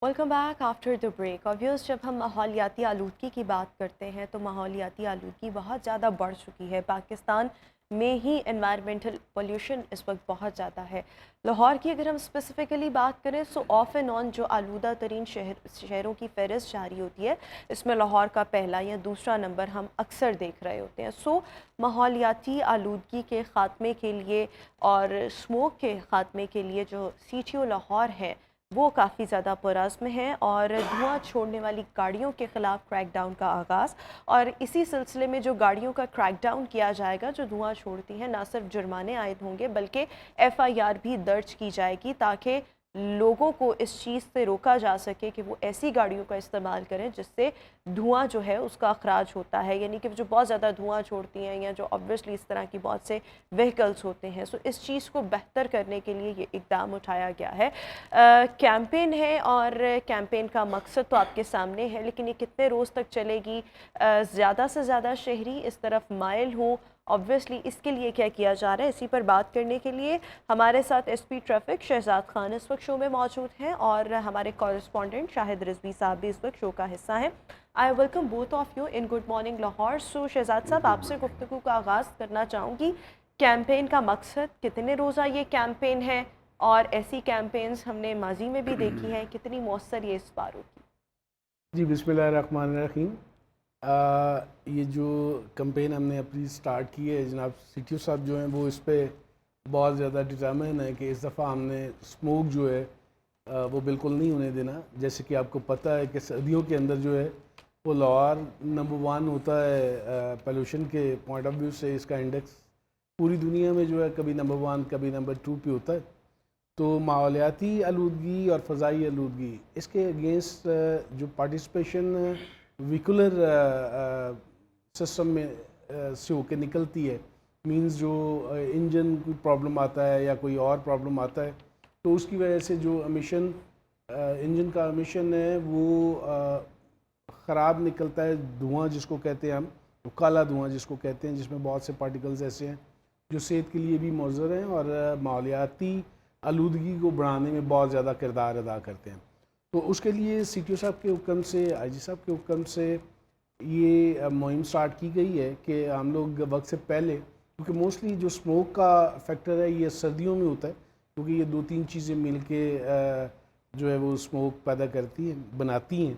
Welcome back after the break. और viewers, जब हम माहौलियाती आलूदगी की बात करते हैं तो माहौलियाती आलूदगी बहुत ज़्यादा बढ़ चुकी है। पाकिस्तान में ही एनवायरमेंटल पोल्यूशन इस वक्त बहुत ज़्यादा है। लाहौर की अगर हम स्पेसिफ़िकली बात करें सो ऑफ एंड ऑन जो आलूदा तरीन शहरों की फ़हरिस्त जारी होती है, इसमें लाहौर का पहला या दूसरा नंबर हम अक्सर देख रहे होते हैं। सो माहौलियाती आलूदगी के ख़ात्मे के लिए और स्मोक के ख़ात्मे के लिए जो CTO लाहौर है वो काफ़ी ज़्यादा पुरज़्म है और धुआं छोड़ने वाली गाड़ियों के ख़िलाफ़ क्रैकडाउन का आगाज़। और इसी सिलसिले में जो गाड़ियों का क्रैकडाउन किया जाएगा जो धुआं छोड़ती हैं, ना सिर्फ जुर्माने आयद होंगे बल्कि FIR भी दर्ज की जाएगी ताकि लोगों को इस चीज़ से रोका जा सके कि वो ऐसी गाड़ियों का इस्तेमाल करें जिससे धुआं जो है उसका अखराज होता है, यानी कि जो बहुत ज़्यादा धुआं छोड़ती हैं या जो ऑब्वियसली इस तरह की बहुत से व्हीकल्स होते हैं। सो इस चीज़ को बेहतर करने के लिए ये इकदाम उठाया गया है। कैंपेन है और कैंपेन का मकसद तो आपके सामने है, लेकिन ये कितने रोज़ तक चलेगी, ज़्यादा से ज़्यादा शहरी इस तरफ माइल हों, ऑब्वियसली इसके लिए क्या किया जा रहा है, इसी पर बात करने के लिए हमारे साथ SP ट्रैफिक शहजाद खान इस वक्त शो में मौजूद हैं और हमारे कॉरेस्पॉन्डेंट शाहिद रिजवी साहब भी इस वक्त शो का हिस्सा हैं। I welcome both of you in good morning Lahore. So Shahzad sahab, आपसे गुफ्तगू का आगाज़ करना चाहूँगी। कैंपेन का मकसद, कितने रोज़ा ये कैंपेन है और ऐसी कैंपेन्स हमने माजी में भी देखी हैं, कितनी मौसर ये इस बार होगी? जी, बिस्मिल्लाहिर्रहमानिर्रहीम। ये जो कैंपेन हमने अपनी स्टार्ट की है, जनाब CTO साहब जो हैं वो इस पे बहुत ज़्यादा डिटरमिन है कि इस दफ़ा हमने स्मोक जो है वो बिल्कुल नहीं होने देना। जैसे कि आपको पता है कि सर्दियों के अंदर जो है वो लाहौर नंबर 1 होता है पोल्यूशन के पॉइंट ऑफ व्यू से। इसका इंडेक्स पूरी दुनिया में जो है कभी नंबर 1 कभी नंबर 2 पे होता है। तो माहौलियाती आलूदगी और फ़ज़ाई आलूदगी, इसके अगेंस्ट जो पार्टिसिपेशन व्हीकुलर सिस्टम में से होकर निकलती है, मींस जो इंजन कोई प्रॉब्लम आता है या कोई और प्रॉब्लम आता है तो उसकी वजह से जो एमिशन इंजन का एमिशन है वो ख़राब निकलता है। धुआं जिसको कहते हैं हम, वो काला धुआं जिसको कहते हैं, जिसमें बहुत से पार्टिकल्स ऐसे हैं जो सेहत के लिए भी मुज़र हैं और माहौलियाती आलूदगी को बढ़ाने में बहुत ज़्यादा किरदार अदा करते हैं। तो उसके लिए CTO साहब के हुक्म से, IG साहब के हुक्म से ये मुहिम स्टार्ट की गई है कि हम लोग वक्त से पहले, क्योंकि मोस्टली जो स्मोक का फैक्टर है ये सर्दियों में होता है, क्योंकि ये 2-3 चीज़ें मिल के जो है वो स्मोक पैदा करती हैं, बनाती हैं।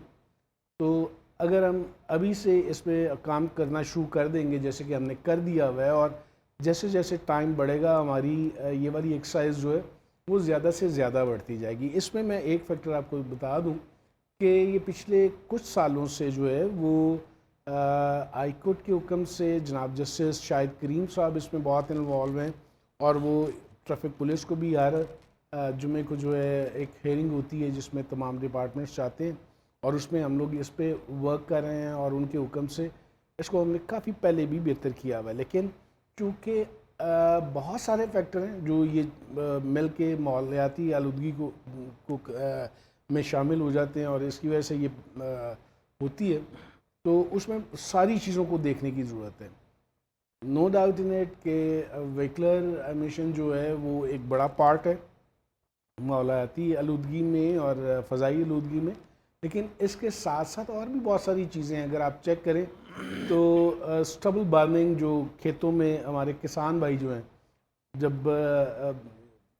तो अगर हम अभी से इस पर काम करना शुरू कर देंगे जैसे कि हमने कर दिया हुआ है, और जैसे जैसे टाइम बढ़ेगा हमारी ये वाली एक्सरसाइज जो है वो ज़्यादा से ज़्यादा बढ़ती जाएगी। इसमें मैं एक फैक्टर आपको बता दूं कि ये पिछले कुछ सालों से जो है वो हाई कोर्ट के हुक्म से जनाब जस्टिस शाहिद करीम साहब इसमें बहुत इन्वॉल्व हैं, और वो ट्रैफिक पुलिस को भी हर जुमे को जो है एक हेयरिंग होती है जिसमें तमाम डिपार्टमेंट्स जाते हैं, और उसमें हम लोग इस पर वर्क कर रहे हैं और उनके हुक्म से इसको हमने काफ़ी पहले भी बेहतर किया हुआ है। लेकिन चूँकि बहुत सारे फैक्टर हैं जो ये मिल के माहौलियाती आलूदगी को में शामिल हो जाते हैं और इसकी वजह से ये होती है, तो उसमें सारी चीज़ों को देखने की ज़रूरत है। नो डाउट इन इट के व्हीकलर एमिशन जो है वो एक बड़ा पार्ट है माहौलियाती आलूदगी में और फ़ज़ाई आलूदगी में, लेकिन इसके साथ साथ और भी बहुत सारी चीज़ें हैं। अगर आप चेक करें तो स्टबल बर्निंग, जो खेतों में हमारे किसान भाई जो हैं, जब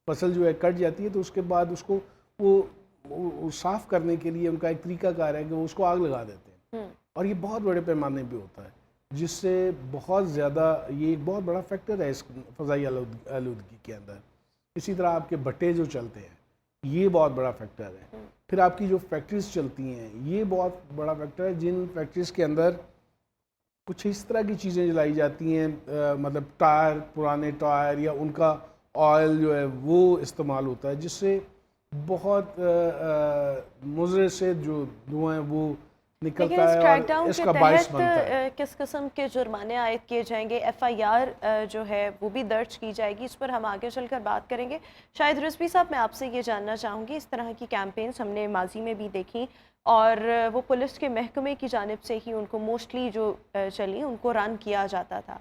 फसल जो है कट जाती है तो उसके बाद उसको वो साफ़ करने के लिए उनका एक तरीकाकार है कि वो उसको आग लगा देते हैं, और ये बहुत बड़े पैमाने पे होता है, जिससे बहुत ज़्यादा ये एक बहुत बड़ा फैक्टर है इस फ़ज़ाई आलूदगी के अंदर। इसी तरह आपके भट्टे जो चलते हैं ये बहुत बड़ा फैक्टर है। फिर आपकी जो फैक्ट्रीज चलती हैं ये बहुत बड़ा फैक्टर है, जिन फैक्ट्रीज़ के अंदर कुछ इस तरह की चीज़ें जलाई जाती हैं, मतलब टायर, पुराने टायर या उनका ऑयल जो है वो इस्तेमाल होता है, जिससे बहुत मुज़र से जो धुआं है वो निकलता है और इसका बाइस बनता है। किस किस्म के जुर्माने आयद किए जाएंगे, FIR जो है वो भी दर्ज की जाएगी, इस पर हम आगे चलकर बात करेंगे। शायद रिजवी साहब, मैं आपसे ये जानना चाहूँगी, इस तरह की कैंपेन्स हमने माजी में भी देखी और वो पुलिस के महकमे की जानिब से ही उनको मोस्टली जो चली उनको रन किया जाता था,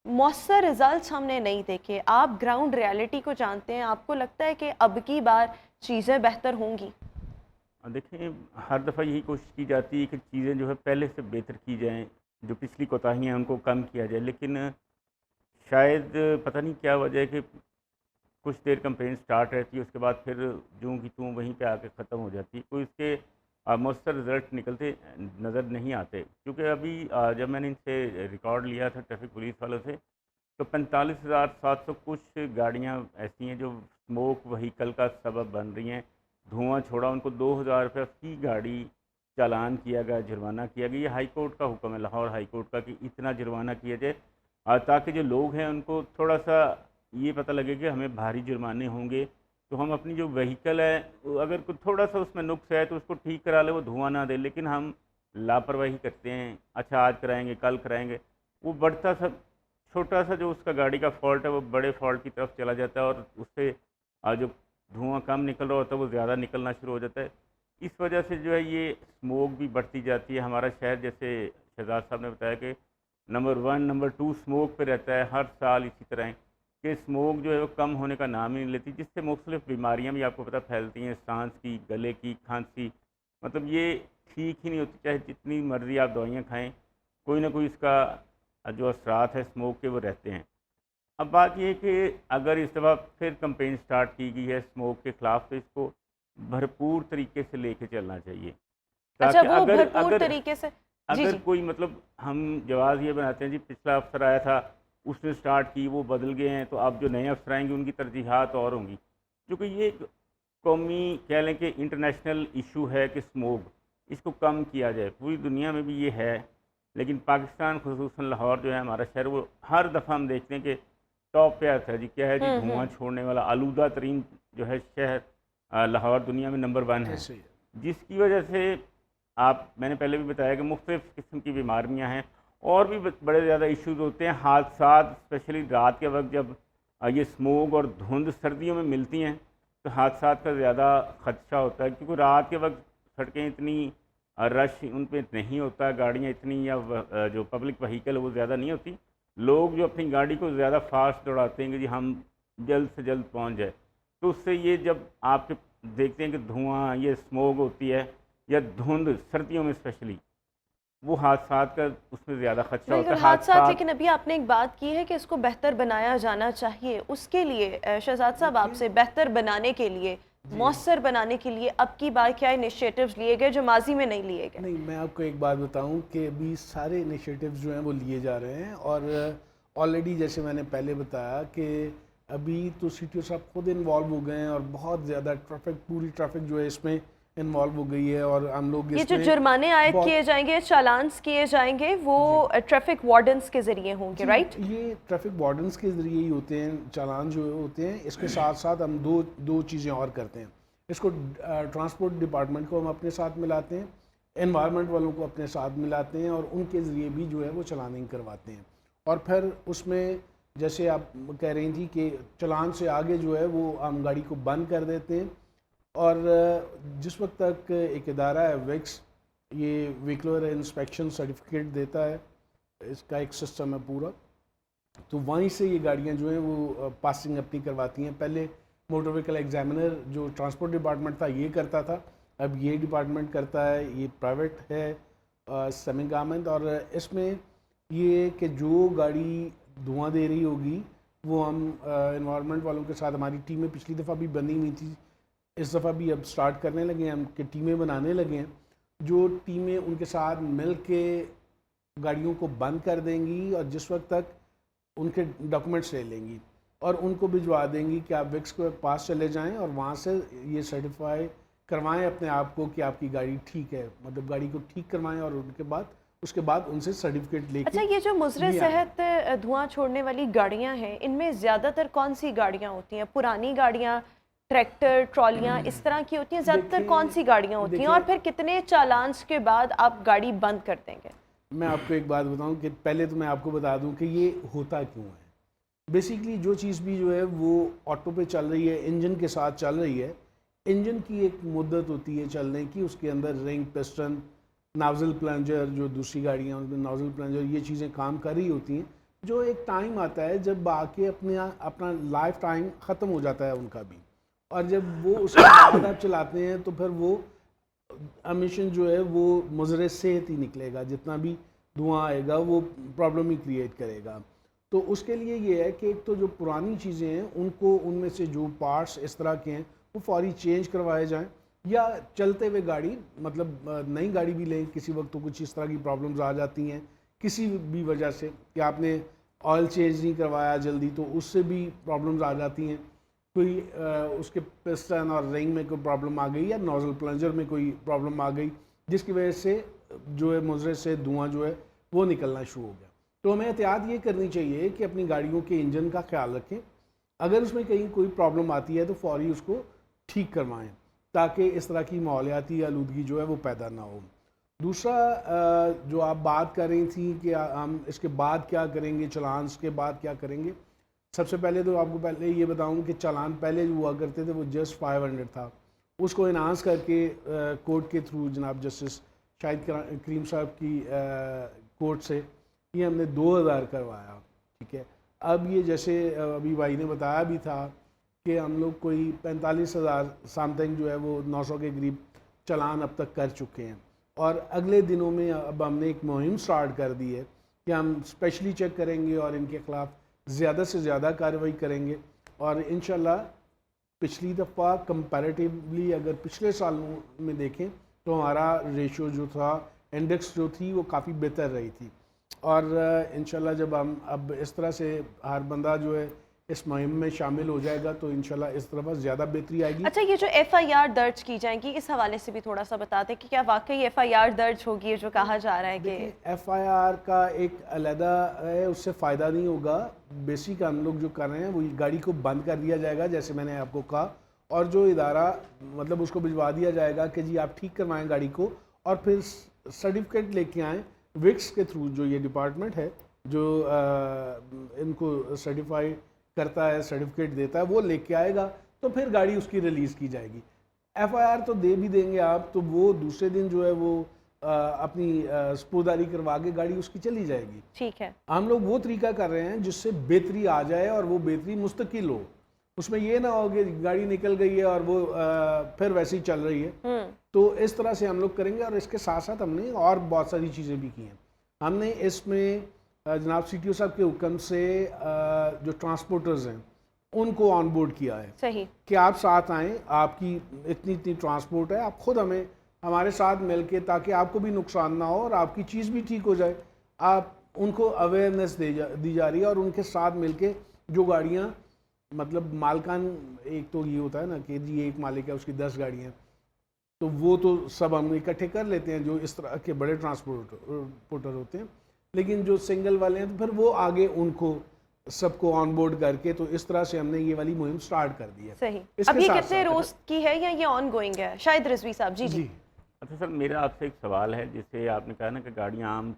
मौसर रिजल्ट्स हमने नहीं देखे। आप ग्राउंड रियलिटी को जानते हैं, आपको लगता है कि अब की बार चीज़ें बेहतर होंगी? देखिए, हर दफ़ा यही कोशिश की जाती है कि चीज़ें जो है पहले से बेहतर की जाएँ, जो पिछली कोताहियाँ हैं उनको कम किया जाए, लेकिन शायद पता नहीं क्या वजह है कि कुछ देर कैंपेन स्टार्ट रहती है, उसके बाद फिर जूं की त्यों वहीं पे आके ख़त्म हो जाती है। कोई इसके मौसर रिज़ल्ट निकलते नज़र नहीं आते, क्योंकि अभी जब मैंने इनसे रिकॉर्ड लिया था ट्रैफिक पुलिस वालों से, तो 45,700 कुछ गाड़ियाँ ऐसी हैं जो स्मोक व्हीकल का सबब बन रही हैं। धुआं छोड़ा, उनको 2,000 रुपये फ़ी गाड़ी चालान किया गया, जुर्माना किया गया। ये हाई कोर्ट का हुक्म है, लाहौर हाई कोर्ट का, कि इतना जुर्माना किया जाए ताकि जो लोग हैं उनको थोड़ा सा ये पता लगे कि हमें भारी जुर्माने होंगे, तो हम अपनी जो व्हीकल है अगर कुछ थोड़ा सा उसमें नुक्स है तो उसको ठीक करा ले, वो धुआं ना दे। लेकिन हम लापरवाही करते हैं, अच्छा आज कराएंगे कल कराएंगे, वो बढ़ता सा छोटा सा जो उसका गाड़ी का फॉल्ट है वो बड़े फॉल्ट की तरफ चला जाता है, और उससे जो धुआं कम निकल रहा होता है वो ज़्यादा निकलना शुरू हो जाता है। इस वजह से जो है ये स्मोक भी बढ़ती जाती है। हमारा शहर, जैसे शहजाद साहब ने बताया, कि नंबर 1 नंबर 2 स्मोक पे रहता है हर साल। इसी तरह कि स्मोक जो है वो कम होने का नाम ही नहीं लेती, जिससे मुख्तलिफ बीमारियाँ भी आपको पता फैलती हैं, सांस की, गले की, खांसी। मतलब ये ठीक ही नहीं होती, चाहे जितनी मर्ज़ी आप दवाइयाँ खाएं, कोई ना कोई इसका जो असरात है स्मोक के वो रहते हैं। अब बात ये है कि अगर इस दफ़ा फिर कैंपेन स्टार्ट की गई है स्मोक के ख़िलाफ़, तो इसको भरपूर तरीके से लेके चलना चाहिए, अच्छा, ताकि वो अगर भरपूर अगर तरीके से। जी, अगर जी। कोई, मतलब हम जवाब ये बनाते हैं जी पिछला अफसर आया था उसने स्टार्ट की, वो बदल गए हैं, तो अब जो नए अफसर आएंगे उनकी तरजीहात और होंगी। क्योंकि ये एक कौमी, कह लें कि इंटरनेशनल इशू है कि स्मोक, इसको कम किया जाए। पूरी दुनिया में भी ये है, लेकिन पाकिस्तान, खुसूसन लाहौर जो है हमारा शहर, वो हर दफ़ा हम देखते हैं कि टॉप पे आता है जी। क्या है जी, धुआं हुँ। छोड़ने वाला आलूदा तरीन जो है शहर लाहौर दुनिया में नंबर 1 है। ऐसे ही है। जिसकी वजह से मैंने पहले भी बताया कि मुख्तलिफ़ किस्म की बीमारियां हैं, और भी बड़े ज़्यादा इश्यूज़ होते हैं। हादसात स्पेशली रात के वक्त, जब ये स्मोक और धुंध सर्दियों में मिलती हैं, तो हादसात का ज़्यादा ख़दशा होता है, क्योंकि रात के वक्त सड़कें इतनी रश उन पे नहीं होता, गाड़ियाँ इतनी, या जो पब्लिक व्हीकल है वो ज़्यादा नहीं होती। लोग जो अपनी गाड़ी को ज़्यादा फास्ट दौड़ाते हैं कि जी हम जल्द से जल्द पहुंच जाए, तो उससे ये जब आप देखते हैं कि धुआं, ये स्मोक होती है या धुंध सर्दियों में स्पेशली, वो हादसात का उसमें ज़्यादा खदशा होता बिल्कुल है। हादसात, हादसात, लेकिन अभी आपने एक बात की है कि इसको बेहतर बनाया जाना चाहिए। उसके लिए शहजाद साहब, देखिए, आपसे बेहतर बनाने के लिए, जी मौसर बनाने के लिए अब की बार क्या इनिशिएटिव्स लिए गए जो माजी में नहीं लिए गए? नहीं, मैं आपको एक बात बताऊं कि अभी सारे इनिशिएटिव्स जो हैं वो लिए जा रहे हैं, और ऑलरेडी जैसे मैंने पहले बताया कि अभी तो सीटीओ साहब खुद इन्वॉल्व हो गए हैं, और बहुत ज़्यादा ट्रैफिक, पूरी ट्रैफिक जो है इसमें इन्वॉल्व हो गई है, और हम लोग ये जो इसमें जुर्माने आयद बहुत, किए जाएंगे, चालान्स किए जाएंगे, वो ट्रैफिक वार्डन्स के जरिए होंगे, जी, राइट? ये ट्रैफिक वार्डन्स के ज़रिए ही होते हैं चालान जो होते हैं। इसके साथ साथ हम दो चीज़ें और करते हैं। इसको ट्रांसपोर्ट डिपार्टमेंट को हम अपने साथ मिलाते हैं, एनवायरनमेंट वालों को अपने साथ मिलाते हैं, और उनके ज़रिए भी जो है वो चलानिंग करवाते हैं। और फिर उसमें जैसे आप कह रही थी कि चलान से आगे जो है वो हम गाड़ी को बंद कर देते हैं। और जिस वक्त तक एक इदारा है विक्स, ये व्हीकल इंस्पेक्शन सर्टिफिकेट देता है, इसका एक सिस्टम है पूरा, तो वहीं से ये गाड़ियाँ जो हैं वो पासिंग अपनी करवाती हैं। पहले मोटर व्हीकल एग्जामिनर जो ट्रांसपोर्ट डिपार्टमेंट था ये करता था, अब ये डिपार्टमेंट करता है। ये प्राइवेट है, सेमी गवर्नमेंट, और इसमें ये कि जो गाड़ी धुआं दे रही होगी वो हम एनवायरनमेंट वालों के साथ, हमारी टीमें पिछली दफ़ा भी बनी हुई थी, इस दफ़ा भी अब स्टार्ट करने लगे हैं हम कि टीमें बनाने लगे हैं, जो टीमें उनके साथ मिल के गाड़ियों को बंद कर देंगी, और जिस वक्त तक उनके डॉक्यूमेंट्स ले लेंगी और उनको भिजवा देंगी कि आप विक्स के पास चले जाएं और वहाँ से ये सर्टिफाई करवाएं अपने आप को कि आपकी गाड़ी ठीक है, मतलब गाड़ी को ठीक करवाएं, और उसके बाद उनसे सर्टिफिकेट लेके। अच्छा, ये जो मुज़र लिए आएं। सेहत धुआं छोड़ने वाली गाड़ियां हैं, इनमें ज़्यादातर कौन सी गाड़ियां होती हैं? पुरानी गाड़ियां, ट्रैक्टर, ट्रॉलियां, इस तरह की होती हैं? ज़्यादातर देखिए- कौन सी गाड़ियां होती हैं, और फिर कितने चालान्स के बाद आप गाड़ी बंद कर देंगे? मैं आपको एक बात बताऊं कि पहले तो मैं आपको बता दूं कि ये होता क्यों है। बेसिकली जो चीज़ भी जो है वो ऑटो पे चल रही है, इंजन के साथ चल रही है, इंजन की एक मुद्दत होती है चलने की, उसके अंदर रिंग, पिस्टन, नाजल प्लंजर, जो दूसरी गाड़ियाँ उनमें नाजल प्लंजर, ये चीज़ें काम कर रही होती हैं, जो एक टाइम आता है जब आके अपना लाइफ टाइम ख़त्म हो जाता है उनका भी, और जब वो उसके बाद आप चलाते हैं तो फिर वो एमिशन जो है वो मुज़र सेहत ही निकलेगा, जितना भी धुआं आएगा वो प्रॉब्लम ही क्रिएट करेगा। तो उसके लिए ये है कि एक तो जो पुरानी चीज़ें हैं उनको, उनमें से जो पार्ट्स इस तरह के हैं वो फौरी चेंज करवाए जाएं, या चलते हुए गाड़ी, मतलब नई गाड़ी भी लें, किसी वक्त तो कुछ इस तरह की प्रॉब्लम्स आ जाती हैं किसी भी वजह से कि आपने ऑयल चेंज नहीं करवाया जल्दी, तो उससे भी प्रॉब्लम्स आ जाती हैं। कोई उसके पिस्टन और रिंग में कोई प्रॉब्लम आ गई, या नोज़ल प्लंजर में कोई प्रॉब्लम आ गई, जिसकी वजह से जो है मुज़र से धुआं जो है वो निकलना शुरू हो गया। तो हमें एहतियात ये करनी चाहिए कि अपनी गाड़ियों के इंजन का ख्याल रखें, अगर उसमें कहीं कोई प्रॉब्लम आती है तो फौरी उसको ठीक करवाएं, ताकि इस तरह की माहौलियाती आलूदगी जो है वो पैदा ना हो। दूसरा जो आप बात कर रही थी कि हम इसके बाद क्या करेंगे, चालान के बाद क्या करेंगे, सबसे पहले तो आपको पहले ये बताऊं कि चालान पहले जो हुआ करते थे वो जस्ट 500 था, उसको इन्हांस करके कोर्ट के थ्रू जनाब जस्टिस शाहिद करीम साहब की कोर्ट से ये हमने 2000 करवाया। ठीक है, अब ये जैसे अभी भाई ने बताया भी था कि हम लोग कोई 45,000 समथिंग जो है वो 900 के करीब चालान अब तक कर चुके हैं, और अगले दिनों में अब हमने एक मुहिम स्टार्ट कर दी है कि हम स्पेशली चेक करेंगे और इनके ख़िलाफ़ ज़्यादा से ज़्यादा कार्रवाई करेंगे। और इंशाल्लाह पिछली दफ़ा कंपैरेटिवली अगर पिछले सालों में देखें तो हमारा रेशियो जो था, इंडेक्स जो थी वो काफ़ी बेहतर रही थी। और इंशाल्लाह जब हम अब इस तरह से हर बंदा जो है इस मुहिम में शामिल हो जाएगा तो इंशाल्लाह इस तरफ ज़्यादा बेहतरी आएगी। अच्छा, ये जो FIR दर्ज की जाएंगी, इस हवाले से भी थोड़ा सा बता दें कि क्या वाकई FIR दर्ज होगी, जो कहा जा रहा है कि FIR का एक अलहदा है, उससे फ़ायदा नहीं होगा। बेसिक हम लोग जो कर रहे हैं वो गाड़ी को बंद कर दिया जाएगा, जैसे मैंने आपको कहा, और जो इदारा मतलब उसको भिजवा दिया जाएगा कि जी आप ठीक करवाएं गाड़ी को, और फिर सर्टिफिकेट लेके आएँ विक्स के थ्रू, जो ये डिपार्टमेंट है जो इनको सर्टिफाई करता है, सर्टिफिकेट देता है, वो लेके आएगा, तो फिर गाड़ी उसकी रिलीज़ की जाएगी। FIR तो दे भी देंगे आप, तो वो दूसरे दिन जो है वो अपनी स्पुरदारी करवा के गाड़ी उसकी चली जाएगी। ठीक है, हम लोग वो तरीका कर रहे हैं जिससे बेहतरी आ जाए और वो बेहतरी मुस्तकिल हो, उसमें ये ना हो कि गाड़ी निकल गई है और वो फिर वैसे ही चल रही है। तो इस तरह से हम लोग करेंगे। और इसके साथ साथ हमने और बहुत सारी चीज़ें भी की हैं। हमने इसमें जनाब CTO साहब के हुक्म से जो ट्रांसपोर्टर्स हैं उनको ऑन बोर्ड किया है। सही, कि आप साथ आएँ, आपकी इतनी इतनी ट्रांसपोर्ट है, आप खुद हमारे साथ मिल के, ताकि आपको भी नुकसान ना हो और आपकी चीज़ भी ठीक हो जाए। आप उनको अवेयरनेस दी जा रही है, और उनके साथ मिल के जो गाड़ियाँ, मतलब मालकान, एक तो ये होता है ना कि जी एक मालिक है उसकी 10 गाड़ियाँ, तो वो तो सब हम इकट्ठे कर लेते हैं जो इस तरह के बड़े ट्रांसपोर्टर होते हैं, लेकिन जो सिंगल वाले हैं तो फिर वो आगे उनको सबको ऑन बोर्ड करके, तो इस तरह से हमने ये वाली मुहिम स्टार्ट कर दी है। सही। अब ये कितने रोज की है या ये ऑन गोइंग है? शायद रिजवी साहब। जी जी। अच्छा सर, मेरा आपसे एक सवाल है, जैसे आपने कहा ना कि गाड़ियाँ आम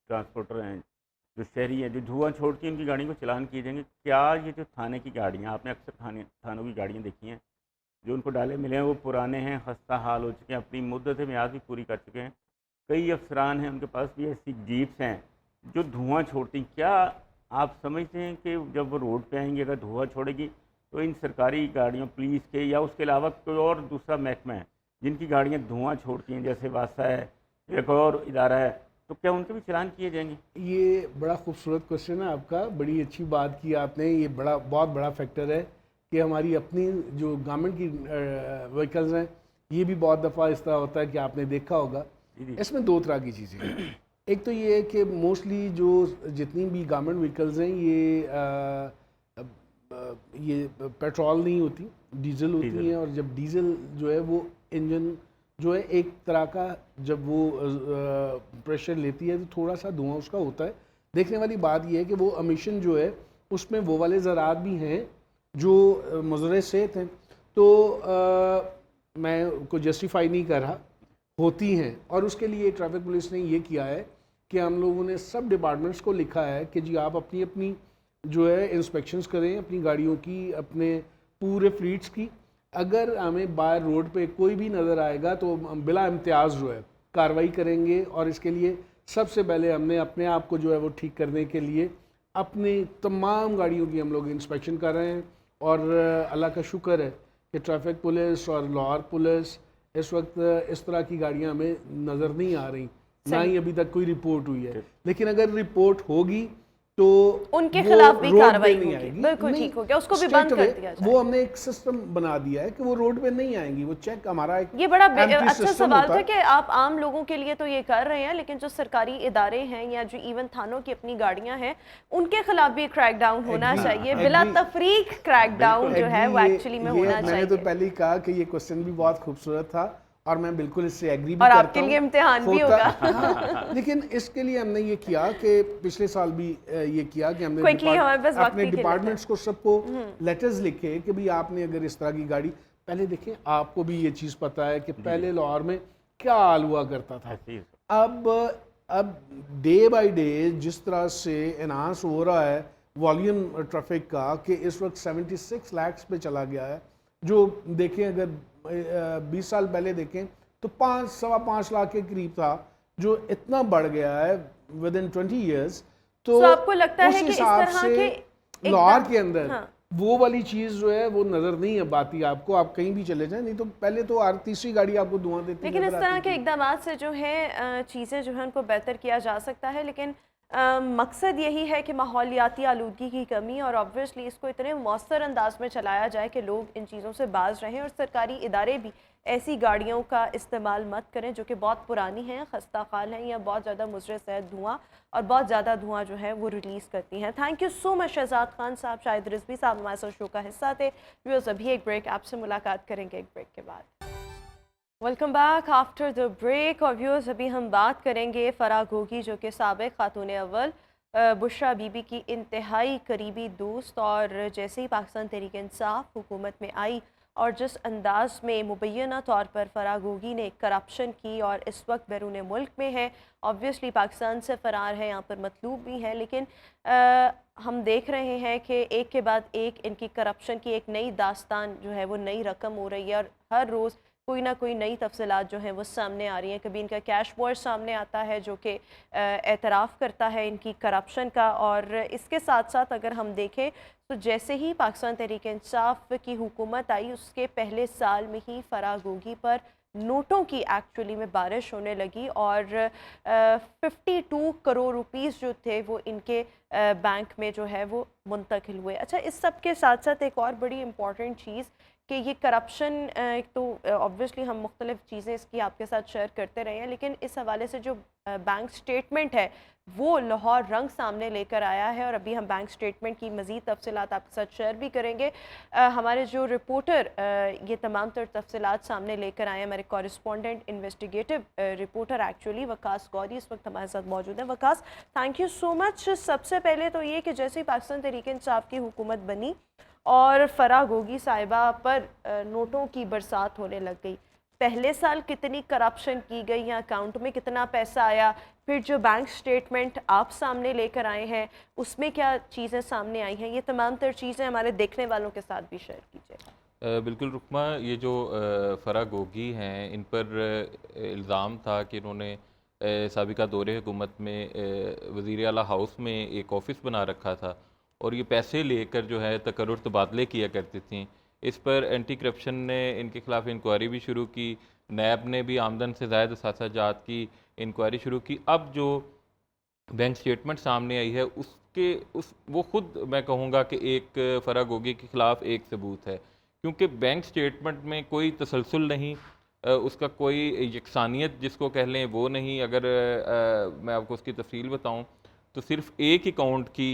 ट्रांसपोर्टर हैं जो शहरी हैं, जो धुआं छोड़ती हैं, उनकी गाड़ियों को चलान किए जाएंगे। क्या ये जो थाने की गाड़ियाँ, आपने अक्सर थानों की गाड़ियाँ देखी हैं, जो उनको डाले मिले हैं वो पुराने हैं, खस्ता हाल हो चुके हैं, अपनी मुद्दत म्याद भी पूरी कर चुके हैं, कई अफसरान हैं उनके पास भी ऐसी जीप्स हैं जो धुआं छोड़ती हैं, क्या आप समझते हैं कि जब वो रोड पे आएंगी, अगर धुआं छोड़ेगी, तो इन सरकारी गाड़ियों, पुलिस के या उसके अलावा कोई और दूसरा महकमा है जिनकी गाड़ियाँ धुआं छोड़ती हैं, जैसे वासा है, एक और इदारा है, तो क्या उनके भी चलान किए जाएंगे? ये बड़ा खूबसूरत क्वेश्चन है आपका, बड़ी अच्छी बात की आपने। ये बहुत बड़ा फैक्टर है कि हमारी अपनी जो गवर्नमेंट की व्हीकल्स हैं, ये भी बहुत दफ़ा इस तरह होता है कि आपने देखा होगा। इसमें दो तरह की चीज़ें हैं। एक तो ये है कि मोस्टली जो जितनी भी गवर्नमेंट व्हीकल्स हैं ये पेट्रोल नहीं होती, डीजल होती हैं। और जब डीजल जो है वो इंजन जो है एक तरह का, जब वो प्रेशर लेती है तो थोड़ा सा धुआं उसका होता है। देखने वाली बात यह है कि वो एमिशन जो है उसमें वो वाले ज़रात भी हैं जो मुज़र सेहत हैं। तो मैं को जस्टिफाई नहीं कर रहा, होती हैं। और उसके लिए ट्रैफिक पुलिस ने ये किया है कि हम लोगों ने सब डिपार्टमेंट्स को लिखा है कि जी आप अपनी अपनी जो है इंस्पेक्शंस करें अपनी गाड़ियों की, अपने पूरे फ्लीट्स की। अगर हमें बाहर रोड पे कोई भी नज़र आएगा तो हम बिला इम्तियाज़ जो है कार्रवाई करेंगे। और इसके लिए सबसे पहले हमने अपने आप को जो है वो ठीक करने के लिए अपनी तमाम गाड़ियों की हम लोग इंस्पेक्शन कर रहे हैं। और अल्लाह का शुक्र है कि ट्रैफिक पुलिस और लाहौर पुलिस इस वक्त इस तरह की गाड़ियां हमें नज़र नहीं आ रही, ना सही। ही अभी तक कोई रिपोर्ट हुई है। लेकिन अगर रिपोर्ट होगी तो उनके वो खिलाफ भी रोड पे कार्रवाई नहीं होगी। आएगी। बिल्कुल नहीं, ठीक हो गया, उसको भी straight बंद कर away दिया वो जाए। हमने एक सिस्टम बना दिया है कि वो रोड पे नहीं आएंगी। वो चेक हमारा एक ये बड़ा एंट्री अच्छा सिस्टम सवाल होता था है। कि आप आम लोगों के लिए तो ये कर रहे हैं, लेकिन जो सरकारी इदारे हैं या जो इवन थानों की अपनी गाड़ियां हैं, उनके खिलाफ भी क्रैक डाउन होना Agree, चाहिए। agree, बिला तफरीक क्रैक डाउन जो है एग्री, वो एक्चुअली में होना मैंने तो चाहिए। पहले ही कहा कि ये क्वेश्चन भी बहुत खूबसूरत था और मैं बिल्कुल इससे एग्री भी और करता आपके लिए हूँ। इम्तिहान भी होता- होगा। हाँ, लेकिन इसके लिए हमने ये किया कि पिछले साल भी ये किया कि हमने Quickly, हमारे पास वक्त अपने की किल्लत है। डिपार्टमेंट्स को सबको लेटर्स लिखे कि भाई आपने अगर इस तरह की गाड़ी, पहले देखें आपको भी ये चीज़ पता है कि पहले लाहौर में क्या हाल हुआ करता था। ऐसे ही है। अब डे बाय डे जिस तरह से एनहांस हो रहा है वॉल्यूम ट्रैफिक का, कि इस वक्त 76 लाख पे चला गया है। जो देखें अगर 20 साल पहले देखें तो 5-5.25 लाख के करीब था, जो इतना बढ़ गया है विद इन 20 ईयर्स। तो आपको लगता उस है कि इस हिसाब तरह से के लाहौर एकदम- के अंदर हाँ। वो वाली चीज़ जो है वो नज़र नहीं है आती आपको। आप कहीं भी चले जाएं, नहीं तो पहले तो हर तीसरी गाड़ी आपको धुआं देती लेकिन इस नजर तरह आती के थी। इकदाम से जो है चीज़ें जो हैं उनको बेहतर किया जा सकता है, लेकिन मकसद यही है कि माहौलियाती आलूदगी की कमी और ऑब्वियसली इसको इतने मौसर अंदाज में चलाया जाए कि लोग इन चीज़ों से बाज रहें, और सरकारी इदारे भी ऐसी गाड़ियों का इस्तेमाल मत करें जो कि बहुत पुरानी हैं, खस्ता खाल हैं या बहुत ज़्यादा मुज़र सैद धुआं और बहुत ज़्यादा धुआं जो है वो रिलीज़ करती हैं। Thank you so much Shahzad Khan साहब, शाहिद रिजवी साहब हमारे साथ शो का हिस्सा थे। व्यूअर्स, अभी एक ब्रेक, आपसे मुलाकात करेंगे एक ब्रेक के बाद। Welcome back after the break. और व्यूअर्स, अभी हम बात करेंगे फराह घोगी जो कि साबिक़ खातून अव्वल बुशरा बीबी की इंतहाई करीबी दोस्त, और जैसे ही पाकिस्तान तहरीक इंसाफ हुकूमत में आई और जिस अंदाज में मुबैना तौर पर फराह घोगी ने करप्शन की और इस वक्त बैरून मुल्क में है, ऑब्वियसली पाकिस्तान से फ़रार है, यहाँ पर मतलूब भी है, लेकिन हम देख रहे हैं कि एक के बाद एक इनकी करप्शन की एक नई दास्तान जो है वो नई रकम हो रही है, और हर रोज़ कोई ना कोई नई तफसीलात जो हैं वो सामने आ रही हैं। कभी इनका कैश वॉश सामने आता है जो कि एतराफ़ करता है इनकी करप्शन का, और इसके साथ साथ अगर हम देखें तो जैसे ही पाकिस्तान तहरीक इंसाफ की हुकूमत आई उसके पहले साल में ही फराह घोगी पर नोटों की एक्चुअली में बारिश होने लगी, और 52 करोड़ रुपीस जो थे वो इनके बैंक में जो है वो मुंतकिल हुए। अच्छा, इस सब के साथ साथ एक और बड़ी इम्पॉर्टेंट चीज़ कि ये करप्शन, तो ऑब्वियसली हम मुख्तलिफ चीज़ें इसकी आपके साथ शेयर करते रहे हैं, लेकिन इस हवाले से जो बैंक स्टेटमेंट है वो लाहौर रंग सामने लेकर आया है, और अभी हम बैंक स्टेटमेंट की मज़ीद तफसीलात आपके साथ शेयर भी करेंगे। हमारे जो रिपोर्टर ये तमाम तर तफसीलात सामने लेकर आए हैं, हमारे correspondent investigative reporter actually Waqas Gauri इस वक्त हमारे साथ मौजूद हैं। Waqas, thank you so much. सबसे पहले तो ये कि जैसे ही पाकिस्तान तहरीक इंसाफ की हुकूमत बनी और फराह घोगी साहिबा पर नोटों की बरसात होने लग गई, पहले साल कितनी करप्शन की गई या अकाउंट में कितना पैसा आया, फिर जो बैंक स्टेटमेंट आप सामने लेकर आए हैं उसमें क्या चीज़ें सामने आई हैं, ये तमाम तर चीज़ें हमारे देखने वालों के साथ भी शेयर कीजिए। बिल्कुल रुकमा, ये जो फराह घोगी हैं इन पर इल्ज़ाम था कि इन्होंने साबिका दौरे हुकूमत में वज़ीर आला हाउस में एक ऑफ़िस बना रखा था और ये पैसे लेकर जो है तकर्रुर तबादले किया करती थी। इस पर एंटी करप्शन ने इनके खिलाफ इंक्वायरी भी शुरू की, नैब ने भी आमदन से ज़ायद असासाजात की इंक्वायरी शुरू की। अब जो बैंक स्टेटमेंट सामने आई है वो खुद मैं कहूँगा कि एक फराह घोगी के ख़िलाफ़ एक सबूत है, क्योंकि बैंक स्टेटमेंट में कोई तसलसल नहीं, उसका कोई यकसानियत जिसको कह लें वो नहीं। अगर मैं आपको उसकी तफसील बताऊँ तो सिर्फ़ एक अकाउंट की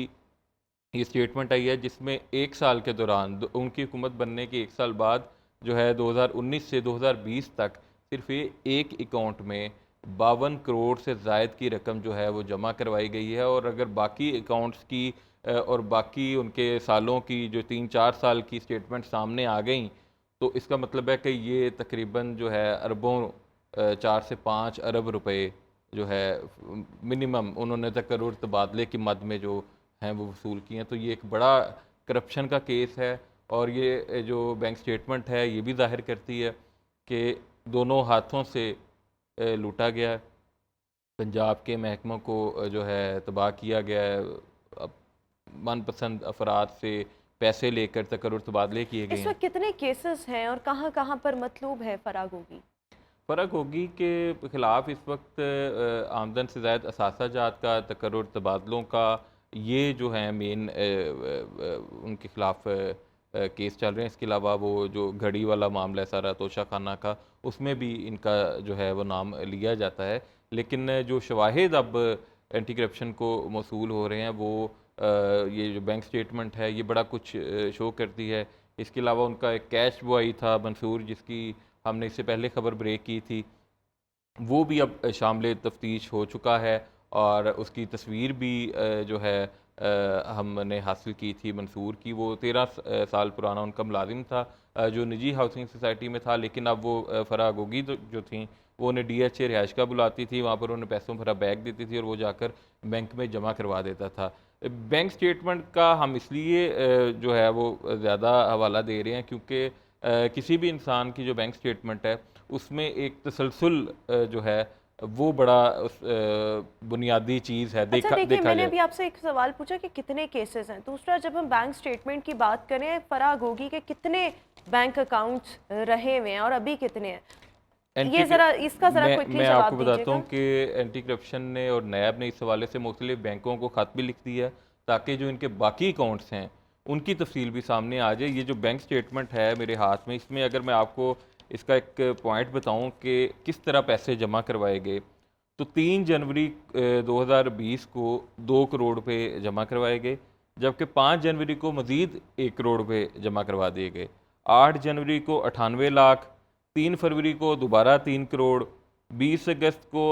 ये स्टेटमेंट आई है जिसमें एक साल के दौरान उनकी हुकूमत बनने के एक साल बाद जो है 2019 से 2020 तक सिर्फ ये एक अकाउंट में 52 करोड़ से ज़ायद की रकम जो है वो जमा करवाई गई है। और अगर बाकी अकाउंट्स की और बाकी उनके सालों की जो 3-4 साल की स्टेटमेंट सामने आ गई तो इसका मतलब है कि ये तकरीबन जो है अरबों 4 से 5 अरब रुपए जो है मिनिमम उन्होंने तकर्रुर तबादले की मद में जो हैं वो वसूल किए हैं। तो ये एक बड़ा करप्शन का केस है और ये जो बैंक स्टेटमेंट है ये भी जाहिर करती है कि दोनों हाथों से लूटा गया है, पंजाब के महकमों को जो है तबाह किया गया है, अब मनपसंद अफराद से पैसे लेकर तकर्रुर तबादले किए गए इस हैं। वक्त कितने केसेस हैं और कहाँ कहाँ पर मतलूब है फराह घोगी? फ़र्क होगी के ख़िलाफ़ इस वक्त आमदन से ज़ायद असासा जात का तकर्रुर तबादलों का ये जो है मेन उनके ख़िलाफ़ केस चल रहे हैं। इसके अलावा वो जो घड़ी वाला मामला है सारा तोशा खाना का, उसमें भी इनका जो है वो नाम लिया जाता है। लेकिन जो शवाहिद अब एंटी करप्शन को मौसूल हो रहे हैं वो ये जो बैंक स्टेटमेंट है ये बड़ा कुछ शो करती है। इसके अलावा उनका एक कैश बॉय था मंसूर, जिसकी हमने इससे पहले ख़बर ब्रेक की थी, वो भी अब शामिल तफ्तीश हो चुका है और उसकी तस्वीर भी जो है हमने हासिल की थी मंसूर की। वो 13 साल पुराना उनका मुलाजिम था जो निजी हाउसिंग सोसाइटी में था, लेकिन अब वो फ़राह गोगी जो थी वो उन्हें DHA रिहाइश का बुलाती थी, वहाँ पर उन्हें पैसों भरा बैग देती थी और वो जाकर बैंक में जमा करवा देता था। बैंक स्टेटमेंट का हम इसलिए जो है वो ज़्यादा हवाला दे रहे हैं क्योंकि किसी भी इंसान की जो बैंक स्टेटमेंट है उसमें एक तसलसल जो है वो बड़ा बुनियादी चीज़ है। अच्छा देखिए, देखा मैंने जाए अभी आपसे एक सवाल पूछा कि कितने केसेस हैं। दूसरा, जब हम बैंक स्टेटमेंट की बात करें, फ़राह गोगी के कितने बैंक अकाउंट्स रहे हुए हैं और अभी कितने हैं, ये ज़रा इसका ज़रा क्विकली मैं जवाब आपको बताता हूँ दीजिएगा। कि एंटी करप्शन ने और नैब ने इस हवाले से मुख्तलिफ बैंकों को ख़त भी लिख दिया है ताकि जो इनके बाकी अकाउंट्स हैं उनकी तफसील भी सामने आ जाए। ये जो बैंक स्टेटमेंट है मेरे हाथ में, इसमें अगर मैं आपको इसका एक पॉइंट बताऊं कि किस तरह पैसे जमा करवाए गए, तो 3 जनवरी 2020 को 2 करोड़ रुपए जमा करवाए गए, जबकि 5 जनवरी को मज़ीद 1 करोड़ रुपए जमा करवा दिए गए। 8 जनवरी को 98 लाख, 3 फरवरी को दोबारा 3 करोड़, 20 अगस्त को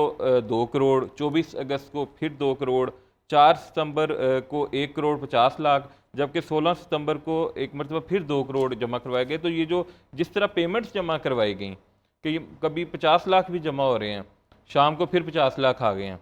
2 करोड़, 24 अगस्त को फिर 2 करोड़, 4 सितंबर को 1 करोड़ 50 लाख, जबकि 16 सितंबर को एक मरतबा फिर 2 करोड़ जमा करवाए गए। तो ये जो जिस तरह पेमेंट्स जमा करवाई गई कि ये कभी 50 लाख भी जमा हो रहे हैं, शाम को फिर 50 लाख आ गए हैं,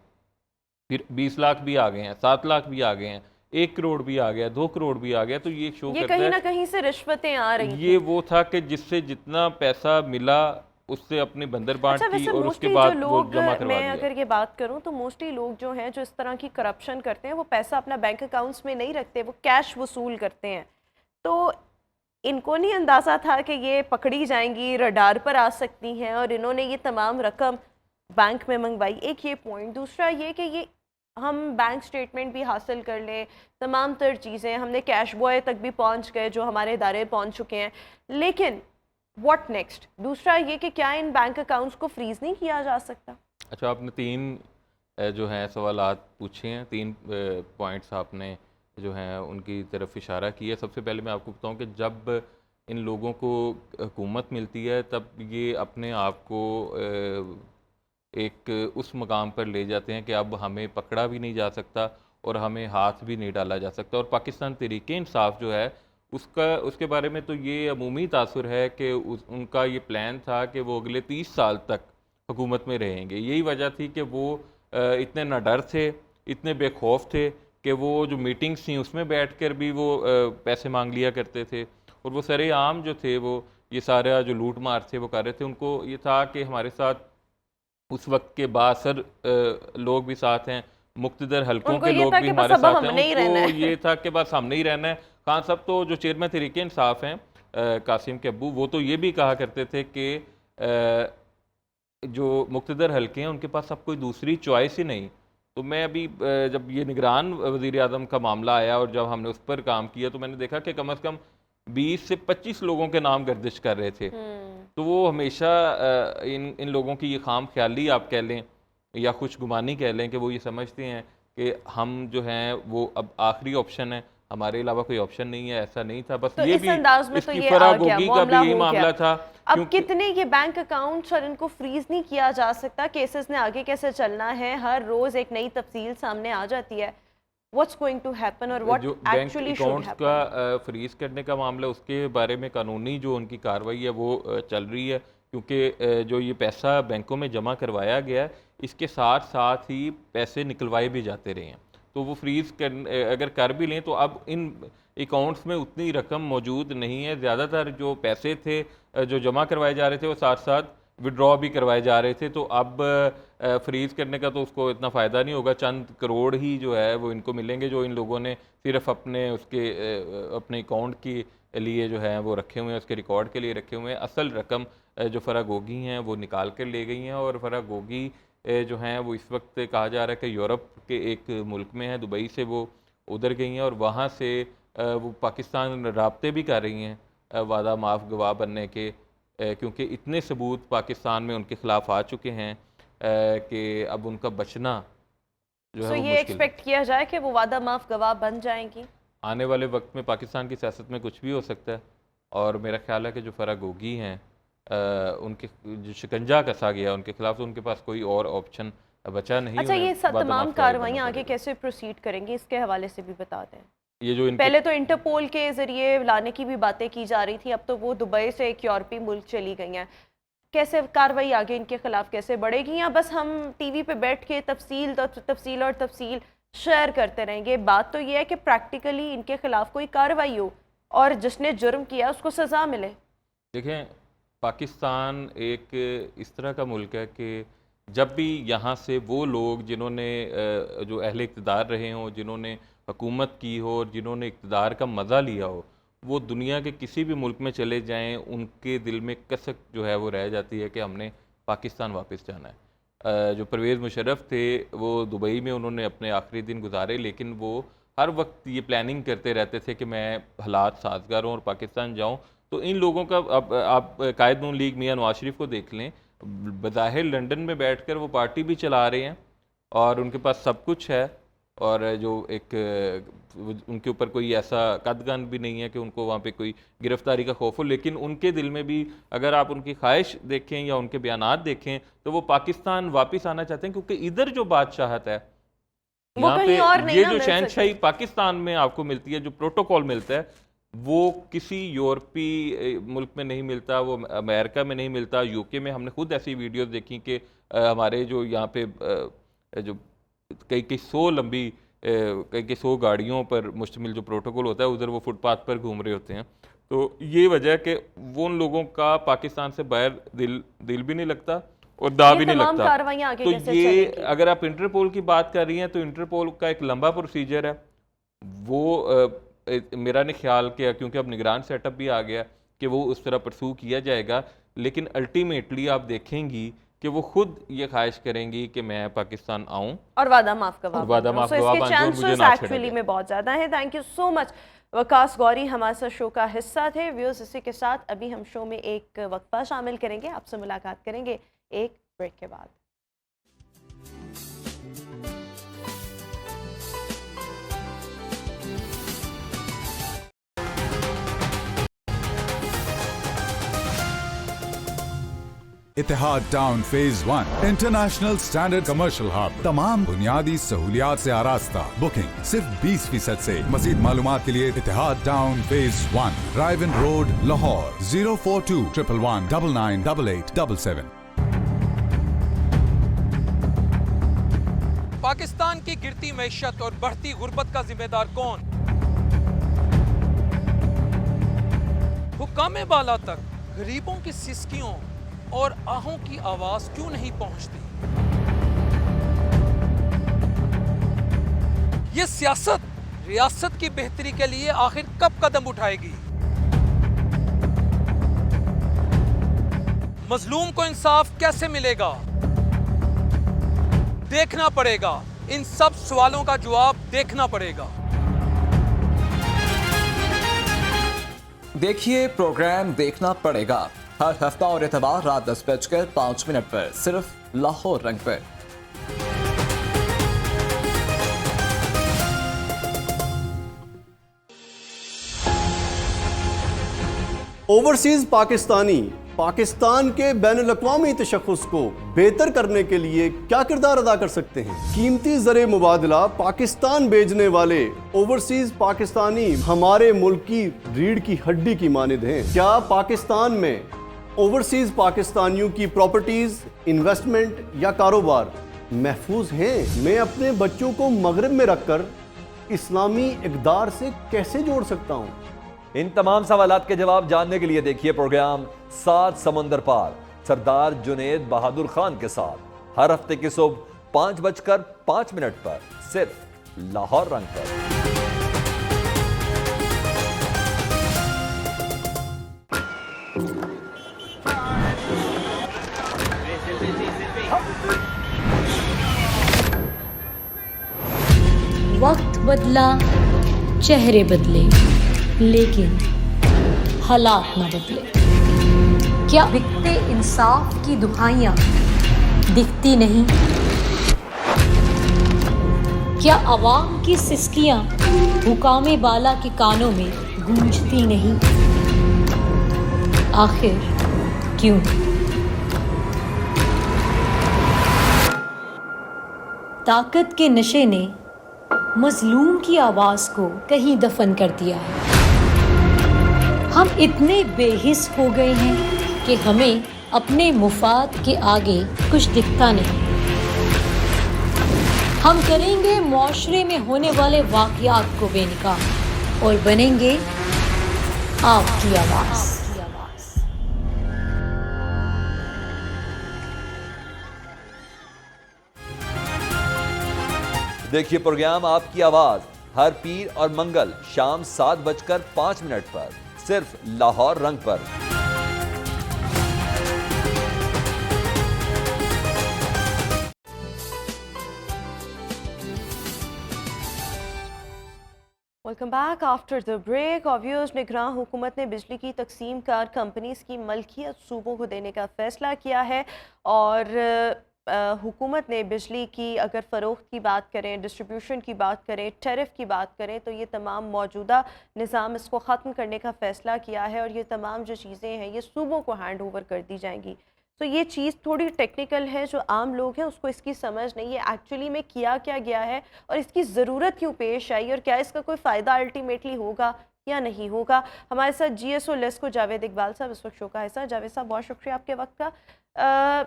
फिर 20 लाख भी आ गए हैं, 7 लाख भी आ गए हैं, 1 करोड़ भी आ गया, 2 करोड़ भी आ गया। तो ये शो ये करता कहीं ना है कहीं से रिश्वतें आ रही ये थी। वो था कि जिससे जितना पैसा मिला उससे अपनी बंदर बांट अच्छा, की वैसे और उसके मोस्टली जो बाद वो लोग, जमा करवा मैं दिया। अगर ये बात करूं तो मोस्टली लोग जो हैं जो इस तरह की करप्शन करते हैं वो पैसा अपना बैंक अकाउंट्स में नहीं रखते, वो कैश वसूल करते हैं। तो इनको नहीं अंदाज़ा था कि ये पकड़ी जाएंगी, रडार पर आ सकती हैं और इन्होंने ये तमाम रकम बैंक में मंगवाई। एक ये पॉइंट। दूसरा ये कि ये हम बैंक स्टेटमेंट भी हासिल कर लें, तमाम तर चीज़ें, हमने कैश बॉय तक भी पहुंच गए जो हमारे इदारे पहुंच चुके हैं, लेकिन व्हाट नेक्स्ट? दूसरा ये कि क्या इन बैंक अकाउंट्स को फ्रीज़ नहीं किया जा सकता? अच्छा, आपने 3 जो हैं सवालात पूछे हैं, 3 पॉइंट्स आपने जो हैं उनकी तरफ इशारा किया। सबसे पहले मैं आपको बताऊं कि जब इन लोगों को हुकूमत मिलती है तब ये अपने आप को एक उस मकाम पर ले जाते हैं कि अब हमें पकड़ा भी नहीं जा सकता और हमें हाथ भी नहीं डाला जा सकता। और पाकिस्तान तहरीक इंसाफ जो है उसके बारे में तो ये अमूमी तासुर है कि उनका ये प्लान था कि वो अगले 30 साल तक हुकूमत में रहेंगे। यही वजह थी कि वो इतने नाडर थे, इतने बेखौफ थे कि वो जो मीटिंग्स थी उसमें बैठकर भी वो पैसे मांग लिया करते थे। और वो सरेआम जो थे वो ये सारा जो लूट मार थे वो कर रहे थे। उनको ये था कि हमारे साथ उस वक्त के बासर लोग भी साथ हैं, मुक्तदर हलकों के लोग भी हमारे साथ हैं। उनको ये था कि बस हमने ही रहना है। खान साहब तो जो चेयरमैन तहरीक इंसाफ हैं कासिम के अब्बू, वो तो ये भी कहा करते थे कि जो मुक्तदर हलके हैं उनके पास अब कोई दूसरी चॉइस ही नहीं। तो मैं अभी जब ये निगरान वज़ीर आज़म का मामला आया और जब हमने उस पर काम किया तो मैंने देखा कि कम से कम 20 से 25 लोगों के नाम गर्दिश कर रहे थे। तो वो हमेशा इन लोगों की ये खाम ख्याली आप कह लें या खुशगुमानी कह लें कि वो ये समझते हैं कि हम जो हैं वो अब आखिरी ऑप्शन है, हमारे अलावा कोई ऑप्शन नहीं है। ऐसा नहीं था। बस तो ये इस भी अंदाज में तो इसकी ये फराह आ गया, गोगी का भी यही मामला था। अब कितने ये बैंक अकाउंट्स और इनको फ्रीज नहीं किया जा सकता, केसेस ने आगे कैसे चलना है, हर रोज एक नई तफसील सामने आ जाती है। What's going to happen और what actually should accounts happen? का फ्रीज करने का मामला, उसके बारे में कानूनी जो उनकी कार्रवाई है वो चल रही है, क्योंकि जो ये पैसा बैंकों में जमा करवाया गया है इसके साथ साथ ही पैसे निकलवाए भी जाते रहे हैं। तो वो फ्रीज अगर कर भी लें तो अब इन अकाउंट्स में उतनी रकम मौजूद नहीं है। ज़्यादातर जो पैसे थे जो जमा करवाए जा रहे थे वो साथ साथ विड्रॉ भी करवाए जा रहे थे। तो अब फ्रीज करने का तो उसको इतना फ़ायदा नहीं होगा, चंद करोड़ ही जो है वो इनको मिलेंगे, जो इन लोगों ने सिर्फ अपने अकाउंट के लिए जो है वो रखे हुए हैं, उसके रिकॉर्ड के लिए रखे हुए हैं। असल रकम जो फराह गोगी हैं वो निकाल कर ले गई हैं, और फराह गोगी जो हैं वो इस वक्त कहा जा रहा है कि यूरोप के एक मुल्क में है, दुबई से वो उधर गई हैं, और वहाँ से वो पाकिस्तान राब्ते भी कर रही हैं वादा माफ़ गवाह बनने के, क्योंकि इतने सबूत पाकिस्तान में उनके ख़िलाफ़ आ चुके हैं कि अब उनका बचना जो है वो ये मुश्किल है। एक्सपेक्ट किया जाए कि वो वादा माफ गवाह बन जाएंगी? आने वाले वक्त में पाकिस्तान की सियासत में कुछ भी हो सकता है, और मेरा ख्याल है कि जो फराह गोगी हैं उनके जो शिकंजा कसा गया उनके खिलाफ, तो उनके पास कोई और ऑप्शन बचा नहीं। अच्छा, ये वादा तमाम माफ़ गवाह कार्रवाइयाँ बनना आगे पड़ेगा। कैसे प्रोसीड करेंगी, इसके हवाले से भी बता दें। ये जो इनके पहले तो इंटरपोल के जरिए लाने की भी बातें की जा रही थी, अब तो वो दुबई से एक यूरोपीय मुल्क चली गई हैं। कैसे कार्रवाई आगे इनके खिलाफ कैसे बढ़ेगी, या बस हम टीवी पे बैठ के तफसील शेयर करते रहेंगे? बात तो ये है कि प्रैक्टिकली इनके खिलाफ कोई कार्रवाई हो और जिसने जुर्म किया उसको सज़ा मिले। देखें, पाकिस्तान एक इस तरह का मुल्क है कि जब भी यहाँ से वो लोग जिन्होंने जो अहले इक़्तिदार रहे हों, जिन्होंने हुकूमत की हो और जिन्होंने इक़्तिदार का मज़ा लिया हो, वो दुनिया के किसी भी मुल्क में चले जाएं, उनके दिल में कसक जो है वो रह जाती है कि हमने पाकिस्तान वापस जाना है। जो परवेज़ मुशर्रफ थे वो दुबई में उन्होंने अपने आखिरी दिन गुजारे, लेकिन वो हर वक्त ये प्लानिंग करते रहते थे कि मैं हालात साजगार हूँ और पाकिस्तान जाऊँ। तो इन लोगों का अब आप कायद नून लीग मियां नवाज शरीफ को देख लें, बज़ाहिर लंदन में बैठकर वो पार्टी भी चला रहे हैं और उनके पास सब कुछ है, और जो एक उनके ऊपर कोई ऐसा कदगन भी नहीं है कि उनको वहाँ पे कोई गिरफ्तारी का खौफ हो, लेकिन उनके दिल में भी अगर आप उनकी ख्वाहिश देखें या उनके बयानात देखें तो वो पाकिस्तान वापस आना चाहते हैं, क्योंकि इधर जो बादशाहत है यहाँ पे, ये जो शहनशाही पाकिस्तान में आपको मिलती है, जो प्रोटोकॉल मिलता है, वो किसी यूरोपीय मुल्क में नहीं मिलता, वो अमेरिका में नहीं मिलता, यूके में। हमने खुद ऐसी वीडियोस देखी कि हमारे जो यहाँ पे जो कई सौ लंबी कई सौ गाड़ियों पर मुश्तमिल जो प्रोटोकॉल होता है, उधर वो फुटपाथ पर घूम रहे होते हैं। तो ये वजह है कि वो उन लोगों का पाकिस्तान से बाहर दिल भी नहीं लगता और दाव भी नहीं लगता। तो ये अगर आप इंटरपोल की बात कर रही हैं तो इंटरपोल का एक लंबा प्रोसीजर है, वो मेरा नहीं ख्याल किया, क्योंकि अब निगरान सेटअप भी आ गया कि वो उस तरह परसू किया जाएगा, लेकिन अल्टीमेटली आप देखेंगी कि वो खुद ये ख्वाहिश करेंगी कि मैं पाकिस्तान आऊं और वादा माफ गवाह एक्चुअली में बहुत ज़्यादा है। Thank you so much Waqas Gauri, हमारे साथ शो का हिस्सा थे। व्यूअर्स, इसी के साथ अभी हम शो में एक वक्फा शामिल करेंगे, आपसे मुलाकात करेंगे एक ब्रेक के बाद। Ittehad town phase 1 international standard commercial hub, तमाम बुनियादी सहूलियात से आरास्ता। बुकिंग सिर्फ 20% से। मजीद मालूमात के लिए इतिहाद town phase 1, रायवन road, Lahore, 042-111-998877। Pakistan की गिरती मैशत और बढ़ती गुर्बत का जिम्मेदार कौन? हुक्काम बाला तक गरीबों की सिसकियों और आहों की आवाज क्यों नहीं पहुंचती? ये सियासत रियासत की बेहतरी के लिए आखिर कब कदम उठाएगी? मजलूम को इंसाफ कैसे मिलेगा? देखना पड़ेगा, इन सब सवालों का जवाब देखना पड़ेगा। देखिए प्रोग्राम देखना पड़ेगा हर हफ्ता और इतवार रात 10:05 पर, सिर्फ लाहौर रंग पर। ओवरसीज पाकिस्तानी पाकिस्तान के बैनुल-अक़वामी तशख़्ख़ुस को बेहतर करने के लिए क्या किरदार अदा कर सकते हैं? कीमती ज़रे मुबादला पाकिस्तान भेजने वाले ओवरसीज पाकिस्तानी हमारे मुल्क की रीढ़ की हड्डी की मानिद हैं। क्या पाकिस्तान में ओवरसीज पाकिस्तानियों की प्रॉपर्टीज, इन्वेस्टमेंट या कारोबार महफूज हैं? मैं अपने बच्चों को मगरिब में रखकर इस्लामी इक़दार से कैसे जोड़ सकता हूँ? इन तमाम सवालात के जवाब जानने के लिए देखिए प्रोग्राम 7 समंदर पार, सरदार जुनेद बहादुर खान के साथ हर हफ्ते की सुबह 5:05 पर सिर्फ लाहौर रंग पर। वक्त बदला, चेहरे बदले, लेकिन हालात न बदले। क्या बिकते इंसाफ की दुहाइयां दिखती नहीं? क्या आवाम की सिसकियां हुकामे बाला के कानों में गूंजती नहीं? आखिर क्यों? ताकत के नशे ने मजलूम की आवाज को कहीं दफन कर दिया है। हम इतने बेहिस हो गए हैं कि हमें अपने मुफाद के आगे कुछ दिखता नहीं। हम करेंगे मुआशरे में होने वाले वाक़यात को बेनिकाह और बनेंगे आपकी आवाज़। देखिए प्रोग्राम आपकी आवाज हर पीर और मंगल शाम 7:05 पर सिर्फ लाहौर रंग पर। Welcome back after the break. Obvious निगरान हुकूमत ने बिजली की तकसीम कार कंपनीज की मलकियत सूबों को देने का फैसला किया है और हुकूमत ने बिजली की अगर फ़रोख्त की बात करें, डिस्ट्रीब्यूशन की बात करें, टैरिफ की बात करें तो ये तमाम मौजूदा निज़ाम इसको ख़त्म करने का फ़ैसला किया है और ये तमाम जो चीज़ें हैं ये सूबों को हैंड ओवर कर दी जाएंगी। तो ये चीज़ थोड़ी टेक्निकल है, जो आम लोग हैं उसको इसकी समझ नहीं है एक्चुअली में किया क्या गया है और इसकी ज़रूरत क्यों पेश आई और क्या इसका कोई फ़ायदा अल्टीमेटली होगा या नहीं होगा। हमारे साथ GSO लेस्को जावेद इकबाल साहब इस वक्त शो का हिस्सा। जावेद साहब बहुत शुक्रिया आपके वक्त का।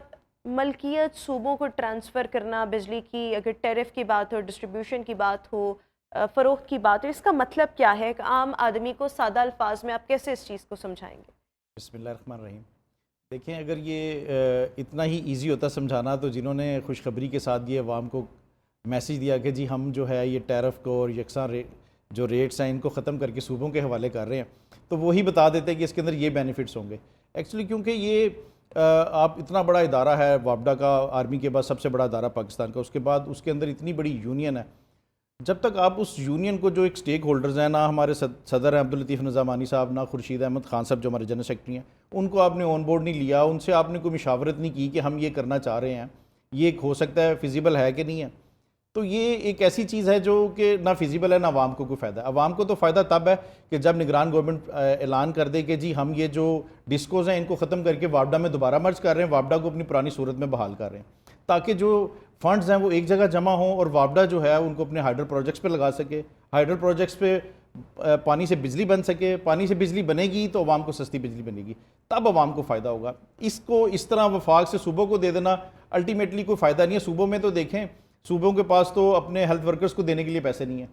मलकियत सूबों को ट्रांसफ़र करना बिजली की, अगर टैरिफ की बात हो, डिस्ट्रीब्यूशन की बात हो, फ़रोख्त की बात हो, इसका मतलब क्या है? आम आदमी को सादा अल्फाज में आप कैसे इस चीज़ को समझाएंगे? बिस्मिल्लाहिर्रहमानिर्रहीम। देखें, अगर ये इतना ही इजी होता समझाना तो जिन्होंने खुशखबरी के साथ ये अवाम को मैसेज दिया कि जी हम जो है ये टैरिफ को और यकसा जो रेट्स हैं इनको ख़त्म करके सूबों के हवाले कर रहे हैं, तो वही बता देते हैं कि इसके अंदर ये बेनिफिट्स होंगे। एक्चुअली क्योंकि ये आप इतना बड़ा इदारा है वापडा का, आर्मी के बाद सबसे बड़ा इदारा पाकिस्तान का, उसके बाद उसके अंदर इतनी बड़ी यूनियन है। जब तक आप उस यूनियन को जो एक स्टेक होल्डर्स हैं, ना हमारे सदर हैं अब्दुल लतीफ़ निज़ामानी साहब, ना खुर्शीद अहमद खान साहब जो हमारे जनरल सेक्रेटरी हैं, उनको आपने ऑन बोर्ड नहीं लिया, उनसे आपने कोई मशावरत नहीं की कि हम ये करना चाह रहे हैं, ये हो सकता है फिजिबल है कि नहीं है। तो ये एक ऐसी चीज़ है जो कि ना फिजिबल है ना आवाम को कोई फ़ायदा। आवाम को तो फ़ायदा तब है कि जब निगरान गवर्नमेंट ऐलान कर दे कि जी हम ये जो डिस्कोज़ हैं इनको ख़त्म करके वापडा में दोबारा मर्ज कर रहे हैं, वापडा को अपनी पुरानी सूरत में बहाल कर रहे हैं, ताकि जो फंड्स हैं वो एक जगह जमा हों और वापडा जो है उनको अपने हाइडल प्रोजेक्ट्स पे लगा सके, हाइडल प्रोजेक्ट्स पे पानी से बिजली बन सके। पानी से बिजली बनेगी तो आवाम को सस्ती बिजली बनेगी, तब आवाम को फ़ायदा होगा। इसको इस तरह वफाक से सूबों को दे देना अल्टीमेटली कोई फ़ायदा नहीं है। सूबों में तो देखें, सूबों के पास तो अपने हेल्थ वर्कर्स को देने के लिए पैसे नहीं है,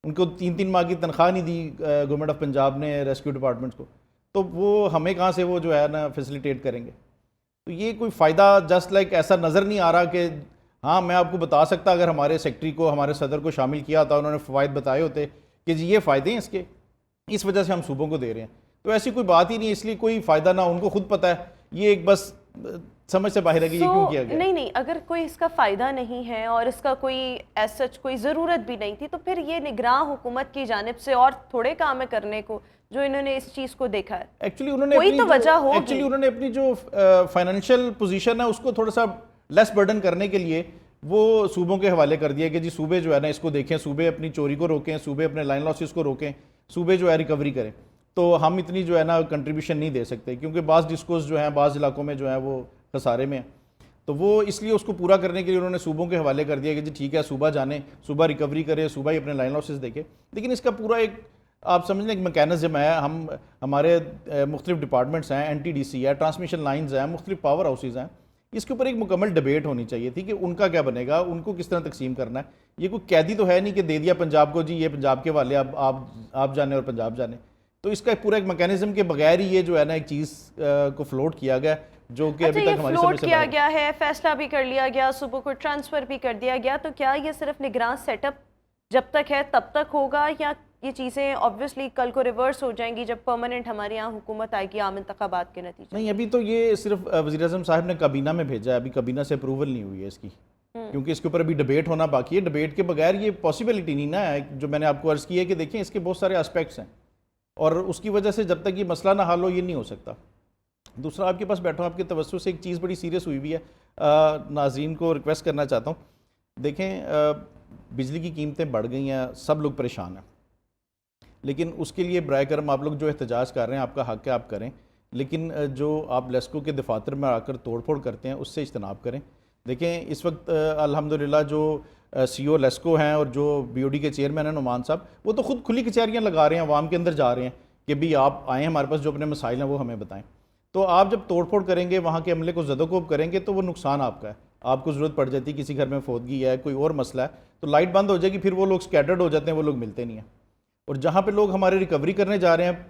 उनको 3-3 माह की तनख्वाह नहीं दी गवर्नमेंट ऑफ पंजाब ने रेस्क्यू डिपार्टमेंट्स को, तो वो हमें कहाँ से वो जो है ना फैसिलिटेट करेंगे। तो ये कोई फ़ायदा जस्ट लाइक ऐसा नज़र नहीं आ रहा कि हाँ मैं आपको बता सकता अगर हमारे सेक्रेटरी को, हमारे सदर को शामिल किया होता, उन्होंने फ़वाइद बताए होते कि जी ये फ़ायदे हैं इसके, इस वजह से हम सूबों को दे रहे हैं। तो ऐसी कोई बात ही नहीं, इसलिए कोई फ़ायदा ना उनको खुद पता है, ये एक बस समझ से बाहर है कि ये क्यों किया गया। नहीं, अगर कोई इसका फ़ायदा नहीं है और इसका कोई ऐसा कोई ज़रूरत भी नहीं थी तो फिर ये निगरान हुकूमत की जानिब से और थोड़े काम है करने को जो इन्होंने इस चीज़ को देखा है। एक्चुअली उन्होंने कोई तो वजह होगी। एक्चुअली उन्होंने अपनी जो फाइनेंशियल पोजीशन है उसको थोड़ा सा लेस बर्डन करने के लिए वो सूबों के हवाले कर दिया कि जी सूबे जो है ना इसको देखें, सूबे अपनी चोरी को रोकें, सूबे अपने लाइन लॉसेस को रोकें, सूबे जो है रिकवरी करें। तो हम इतनी जो है ना कंट्रीब्यूशन नहीं दे सकते क्योंकि बाज़ डिस्कोस जो हैं बाज़ इलाकों में जो है वो खसारे में है, तो वो इसलिए उसको पूरा करने के लिए उन्होंने सूबों के हवाले कर दिया कि जी ठीक है सूबा जाने, सूबा रिकवरी करे, सूबा ही अपने लाइन लॉसेस देखे। लेकिन इसका पूरा एक आप समझ लें एक मैकेनिज्म है, हमारे मुख्तलिफ डिपार्टमेंट्स हैं, NTDC है, ट्रांसमिशन लाइन्स हैं, मुख्तलिफ पावर हाउसेज हैं, इसके ऊपर एक मुकम्मल डिबेट होनी चाहिए थी कि उनका क्या बनेगा, उनको किस तरह तकसीम करना है। ये कोई कैदी तो है नहीं कि दे दिया पंजाब को, जी ये पंजाब के वाले आप जाने और पंजाब जाने। तो इसका पूरा एक मैकेनिज्म के बगैर ही ये जो है ना एक चीज़ को फ्लोट किया गया। जो कि अच्छा, अभी ये तक हमारी समझ फ्लोट से किया बाहर है। गया है, फैसला भी कर लिया गया, सुबह को ट्रांसफ़र भी कर दिया गया, तो क्या ये सिर्फ निगरान सेटअप जब तक है तब तक होगा, या ये चीज़ें ऑब्वियसली कल को रिवर्स हो जाएंगी जब परमानेंट हमारे यहाँ हुकूमत आएगी आम इंतखाबात के नतीजे? नहीं, अभी तो ये सिर्फ वज़ीर-ए-आज़म साहब ने काबीना में भेजा है, अभी काबीना से अप्रूवल नहीं हुई है इसकी, क्योंकि इसके ऊपर अभी डिबेट होना बाकी है। डिबेट के बगैर ये पॉसिबिलिटी नहीं ना है, जो मैंने आपको अर्ज़ किया है कि देखिए इसके बहुत सारे एस्पेक्ट्स हैं और उसकी वजह से जब तक ये मसला ना हल हो ये नहीं हो सकता। दूसरा, आपके पास बैठा हूँ, आपके तवज्जो से एक चीज़ बड़ी सीरियस हुई हुई है, नाज़रीन को रिक्वेस्ट करना चाहता हूँ। देखें, बिजली की कीमतें बढ़ गई हैं, सब लोग परेशान हैं, लेकिन उसके लिए बराए करम आप लोग जो एहतजाज कर रहे हैं, आपका हक़ है, आप करें, लेकिन जो आप लेस्को के दफातर में आकर तोड़ फोड़ करते हैं उससे इज्तनाब करें। देखें, इस वक्त अल्हम्दुलिल्लाह जो CEO लेस्को हैं और जो BOD के चेयरमैन हैं नुमान साहब, वो तो खुद खुली कचहरियाँ लगा रहे हैं, आवाम के अंदर जा रहे हैं कि भी आप आएँ हमारे पास, जो अपने मसाइल हैं वो हमें बताएं। तो आप जब तोड़ फोड़ करेंगे, वहाँ के अमले को ज़दोकोब करेंगे, तो वो नुकसान आपका है। आपको ज़रूरत पड़ जाती है, किसी घर में फौतगी है, कोई और मसला है, तो लाइट बंद हो जाएगी, फिर वो लोग स्कैटर्ड हो जाते हैं, वो लोग मिलते नहीं हैं। और जहाँ पे लोग हमारे रिकवरी करने जा रहे हैं,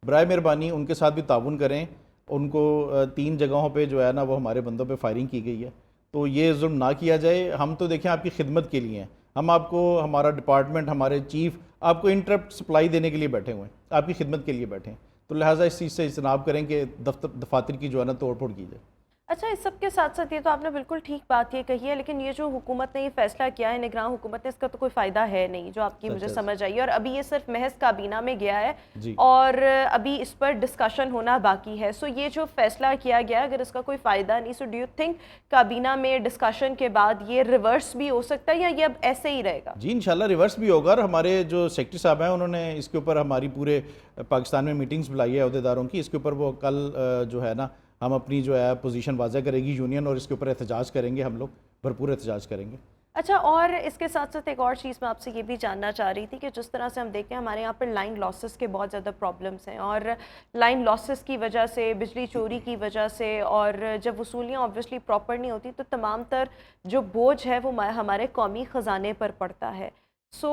बराए मेहरबानी उनके साथ भी ताउन करें। उनको 3 जगहों पे जो है ना वो हमारे बंदों पे फायरिंग की गई है, तो ये जुल्म ना किया जाए। हम तो देखें आपकी खिदमत के लिए हैं, हम आपको, हमारा डिपार्टमेंट, हमारे चीफ आपको इंटरप्ट सप्लाई देने के लिए बैठे हुए हैं, आपकी खिदमत के लिए बैठे हैं, तो लिहाजा इस चीज़ से इज्तनाब करें कि दफातर की जो है ना तोड़ फोड़ की जाए। अच्छा, इस सब के साथ साथ ये तो आपने बिल्कुल ठीक बात ये कही है, लेकिन ये जो हुकूमत ने ये फैसला किया है, निगरान हुकूमत ने, इसका तो कोई फ़ायदा है नहीं, जो आपकी मुझे समझ आई है। और अभी ये सिर्फ महज काबीना में गया है और अभी इस पर डिस्कशन होना बाकी है। सो ये जो फैसला किया गया, अगर इसका कोई फ़ायदा नहीं, सो डू यू थिंक काबीना में डिस्कशन के बाद ये रिवर्स भी हो सकता है, या ये अब ऐसे ही रहेगा? जी, इंशाल्लाह रिवर्स भी होगा। और हमारे जो सेक्रेटरी साहब हैं उन्होंने इसके ऊपर हमारी पूरे पाकिस्तान में मीटिंग्स बुलाई है अहदेदारों की, इसके ऊपर वो कल जो है ना हम अपनी जो है पोजीशन वाज़ह करेगी यूनियन, और इसके ऊपर एहतजाज करेंगे, हम लोग भरपूर एहतजाज करेंगे। अच्छा, और इसके साथ साथ एक और चीज़ मैं आपसे ये भी जानना चाह रही थी कि जिस तरह से हम देखते हैं हमारे यहाँ पर लाइन लॉसेस के बहुत ज़्यादा प्रॉब्लम्स हैं, और लाइन लॉसेस की वजह से, बिजली चोरी की वजह से, और जब वसूलियाँ ऑब्वियसली प्रॉपर नहीं होती, तो तमाम तर जो बोझ है वो हमारे कौमी ख़जाने पर पड़ता है। सो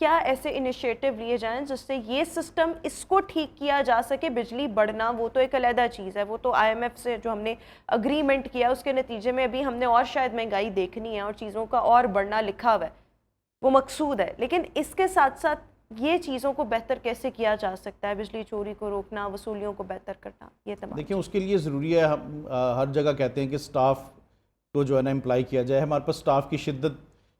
क्या ऐसे इनिशिएटिव लिए जाएं जिससे ये सिस्टम, इसको ठीक किया जा सके? बिजली बढ़ना वो तो एक अलहदा चीज़ है, वो तो IMF से जो हमने अग्रीमेंट किया उसके नतीजे में अभी हमने और शायद महंगाई देखनी है और चीज़ों का और बढ़ना लिखा हुआ है, वो मकसूद है। लेकिन इसके साथ साथ ये चीज़ों को बेहतर कैसे किया जा सकता है? बिजली चोरी को रोकना, वसूलियों को बेहतर करना, ये तमाम। देखिए, उसके लिए ज़रूरी है, हम हर जगह कहते हैं कि स्टाफ को जो है ना एम्प्लाई किया जाए। हमारे पास स्टाफ की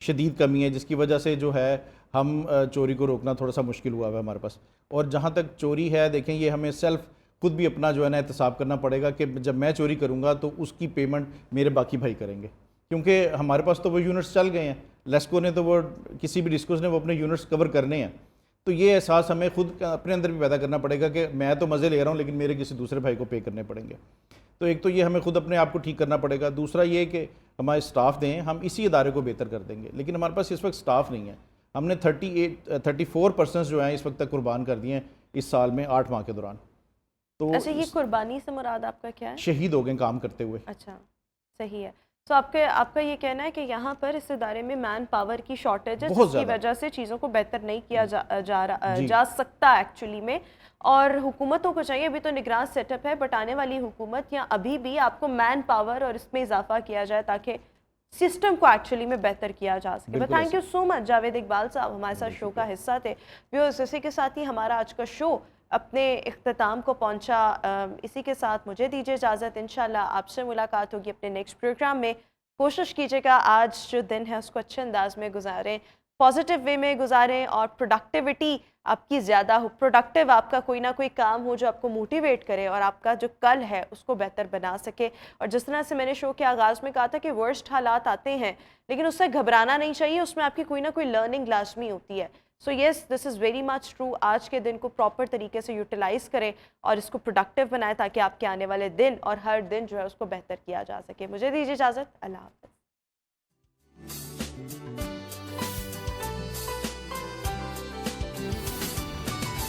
शदीद कमी है, जिसकी वजह से जो है हम चोरी को रोकना थोड़ा सा मुश्किल हुआ है हमारे पास। और जहाँ तक चोरी है, देखें, ये हमें सेल्फ खुद भी अपना जो है ना एहतसाब करना पड़ेगा कि जब मैं चोरी करूँगा तो उसकी पेमेंट मेरे बाकी भाई करेंगे, क्योंकि हमारे पास तो वो यूनिट्स चल गए हैं। लेस्को ने तो वो, किसी भी डिस्कोस ने वो अपने यूनिट्स कवर करने हैं, तो ये एहसास हमें खुद अपने अंदर भी पैदा करना पड़ेगा कि मैं तो मज़े ले रहा हूँ लेकिन मेरे किसी दूसरे भाई को पे करने पड़ेंगे। तो एक तो ये हमें खुद अपने आप को ठीक करना पड़ेगा। दूसरा ये कि हमारे स्टाफ दें, हम इसी इदारे को बेहतर कर देंगे, लेकिन हमारे पास इस वक्त स्टाफ नहीं है। हमने 34% जो हैं इस वक्त तक कुर्बान कर दिए हैं इस साल में 8 माह के दौरान। तो अच्छा, ये कुर्बानी से मुराद आपका क्या है? शहीद हो गए काम करते हुए। अच्छा, सही है। तो आपका ये कहना है कि यहाँ पर इस इदारे में मैन पावर की शॉर्टेज है, जिसकी वजह से चीज़ों को बेहतर नहीं किया जा सकता एक्चुअली में। और हुकूमतों को चाहिए, अभी तो निगरान सेटअप है, बट आने वाली हुकूमत या अभी भी आपको मैन पावर और इसमें इजाफा किया जाए ताकि सिस्टम को एक्चुअली में बेहतर किया जा सके। But thank you so much Javed Iqbal साहब, हमारे साथ शो का हिस्सा थे। व्यूअर्स, इसी के साथ ही हमारा आज का शो अपने इख्तिताम को पहुंचा। इसी के साथ मुझे दीजिए इजाज़त। इंशाल्लाह आपसे मुलाकात होगी अपने नेक्स्ट प्रोग्राम में। कोशिश कीजिएगा आज जो दिन है उसको अच्छे अंदाज में गुजारें, पॉजिटिव वे में गुजारें, और प्रोडक्टिविटी आपकी ज़्यादा हो, प्रोडक्टिव आपका कोई ना कोई काम हो जो आपको मोटिवेट करे और आपका जो कल है उसको बेहतर बना सके। और जिस तरह से मैंने शो के आगाज़ में कहा था कि वर्स्ट हालात आते हैं, लेकिन उससे घबराना नहीं चाहिए, उसमें आपकी कोई ना कोई लर्निंग लाजमी होती है। So yes, this is very much true. आज के दिन को प्रॉपर तरीके से यूटिलाइज़ करें और इसको प्रोडक्टिव बनाएं ताकि आपके आने वाले दिन और हर दिन जो है उसको बेहतर किया जा सके। मुझे दीजिए इजाज़त। अल्लाह हाफ़िज़।